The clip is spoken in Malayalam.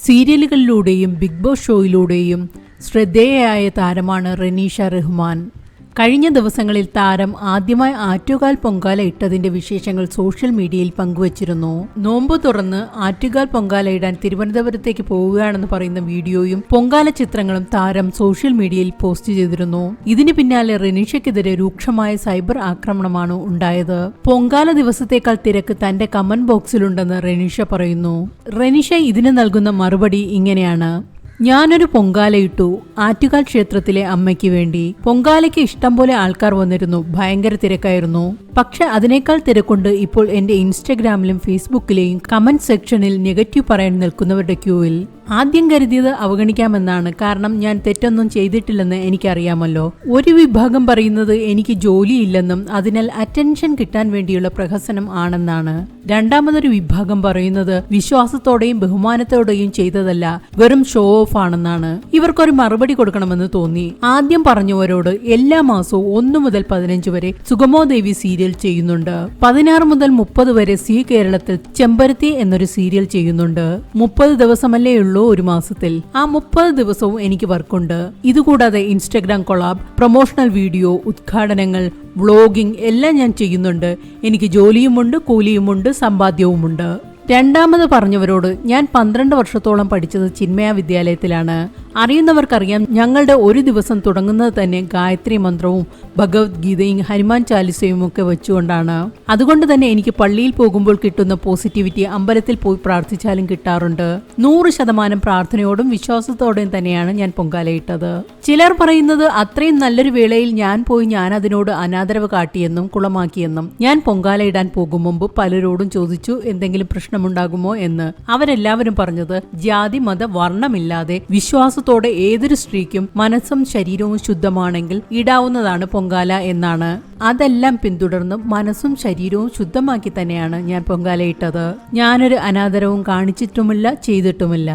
സീരിയലുകളിലൂടെയും ബിഗ് ബോസ് ഷോയിലൂടെയും ശ്രദ്ധേയയായ താരമാണ് റെനീഷ റഹ്മാൻ. കഴിഞ്ഞ ദിവസങ്ങളിൽ താരം ആദ്യമായി ആറ്റുകാൽ പൊങ്കാല ഇട്ടതിന്റെ വിശേഷങ്ങൾ സോഷ്യൽ മീഡിയയിൽ പങ്കുവച്ചിരുന്നു. നോമ്പ് തുറന്ന് ആറ്റുകാൽ പൊങ്കാല ഇടാൻ തിരുവനന്തപുരത്തേക്ക് പോവുകയാണെന്ന് പറയുന്ന വീഡിയോയും പൊങ്കാല ചിത്രങ്ങളും താരം സോഷ്യൽ മീഡിയയിൽ പോസ്റ്റ് ചെയ്തിരുന്നു. ഇതിന് പിന്നാലെ റെനീഷയ്ക്കെതിരെ രൂക്ഷമായ സൈബർ ആക്രമണമാണ് ഉണ്ടായത്. പൊങ്കാല ദിവസത്തേക്കാൾ തിരക്ക് തന്റെ കമന്റ് ബോക്സിലുണ്ടെന്ന് റെനീഷ പറയുന്നു. റെനീഷ ഇതിന് നൽകുന്ന മറുപടി ഇങ്ങനെയാണ്: ഞാനൊരു പൊങ്കാലയിട്ടു ആറ്റുകാൽ ക്ഷേത്രത്തിലെ അമ്മയ്ക്ക് വേണ്ടി. പൊങ്കാലയ്ക്ക് ഇഷ്ടം പോലെ ആൾക്കാർ വന്നിരുന്നു. ഭയങ്കര തിരക്കായിരുന്നു. പക്ഷെ അതിനേക്കാൾ തിരക്കുണ്ട് ഇപ്പോൾ എന്റെ ഇൻസ്റ്റഗ്രാമിലും ഫേസ്ബുക്കിലെയും കമന്റ് സെക്ഷനിൽ നെഗറ്റീവ് പറയാൻ നിൽക്കുന്നവരുടെ ക്യൂവിൽ. ആദ്യം കരുതിയത് അവഗണിക്കാമെന്നാണ്. കാരണം ഞാൻ തെറ്റൊന്നും ചെയ്തിട്ടില്ലെന്ന് എനിക്കറിയാമല്ലോ. ഒരു വിഭാഗം പറയുന്നത് എനിക്ക് ജോലിയില്ലെന്നും അതിനാൽ അറ്റൻഷൻ കിട്ടാൻ വേണ്ടിയുള്ള പ്രഹസനം ആണെന്നാണ്. രണ്ടാമതൊരു വിഭാഗം പറയുന്നത് വിശ്വാസത്തോടെയും ബഹുമാനത്തോടെയും ചെയ്തതല്ല, വെറും ഷോ ഓഫ് ആണെന്നാണ്. ഇവർക്കൊരു മറുപടി കൊടുക്കണമെന്ന് തോന്നി. ആദ്യം പറഞ്ഞവരോട് എല്ലാ മാസവും 1 മുതൽ 15 വരെ സുഗമോ ദേവി സീരിയൽ ചെയ്യുന്നുണ്ട്. 16 മുതൽ 30 വരെ സി കേരളത്തിൽ ചെമ്പരത്തി എന്നൊരു സീരിയൽ ചെയ്യുന്നുണ്ട്. 30 ദിവസമല്ലേ ഉള്ളൂ ഒരു മാസത്തിൽ. ആ 30 ദിവസവും എനിക്ക് വർക്കുണ്ട്. ഇതുകൂടാതെ ഇൻസ്റ്റഗ്രാം കൊളാബ്, പ്രൊമോഷണൽ വീഡിയോ, ഉദ്ഘാടനങ്ങൾ, വ്ളോഗിംഗ് എല്ലാം ഞാൻ ചെയ്യുന്നുണ്ട്. എനിക്ക് ജോലിയുമുണ്ട്, കൂലിയുമുണ്ട്, സമ്പാദ്യവുമുണ്ട്. രണ്ടാമത് പറഞ്ഞവരോട് ഞാൻ 12 വർഷത്തോളം പഠിച്ചത് ചിന്മയ വിദ്യാലയത്തിലാണ്. അറിയുന്നവർക്കറിയാം, ഞങ്ങളുടെ ഒരു ദിവസം തുടങ്ങുന്നത് തന്നെ ഗായത്രി മന്ത്രവും ഭഗവത്ഗീതയും ഹനുമാൻ ചാലിസയും ഒക്കെ വെച്ചുകൊണ്ടാണ്. അതുകൊണ്ട് തന്നെ എനിക്ക് പള്ളിയിൽ പോകുമ്പോൾ കിട്ടുന്ന പോസിറ്റിവിറ്റി അമ്പലത്തിൽ പോയി പ്രാർത്ഥിച്ചാലും കിട്ടാറുണ്ട്. 100% പ്രാർത്ഥനയോടും വിശ്വാസത്തോടെയും തന്നെയാണ് ഞാൻ പൊങ്കാലയിട്ടത്. ചിലർ പറയുന്നത് അത്രയും നല്ലൊരു വേളയിൽ ഞാൻ അതിനോട് അനാദരവ് കാട്ടിയെന്നും കുളമാക്കിയെന്നും. ഞാൻ പൊങ്കാലയിടാൻ പോകും മുമ്പ് പലരോടും ചോദിച്ചു പ്രശ്നമുണ്ടാകുമോ എന്ന്. അവരെല്ലാവരും പറഞ്ഞത് ജാതി മത വർണ്ണമില്ലാതെ വിശ്വാസത്തോടെ ഏതൊരു സ്ത്രീക്കും മനസ്സും ശരീരവും ശുദ്ധമാണെങ്കിൽ ഇടാവുന്നതാണ് പൊങ്കാല എന്നാണ്. അതെല്ലാം പിന്തുടർന്ന് മനസ്സും ശരീരവും ശുദ്ധമാക്കി തന്നെയാണ് ഞാൻ പൊങ്കാലയിട്ടത്. ഞാനൊരു അനാദരവും കാണിച്ചിട്ടുമില്ല, ചെയ്തിട്ടുമില്ല.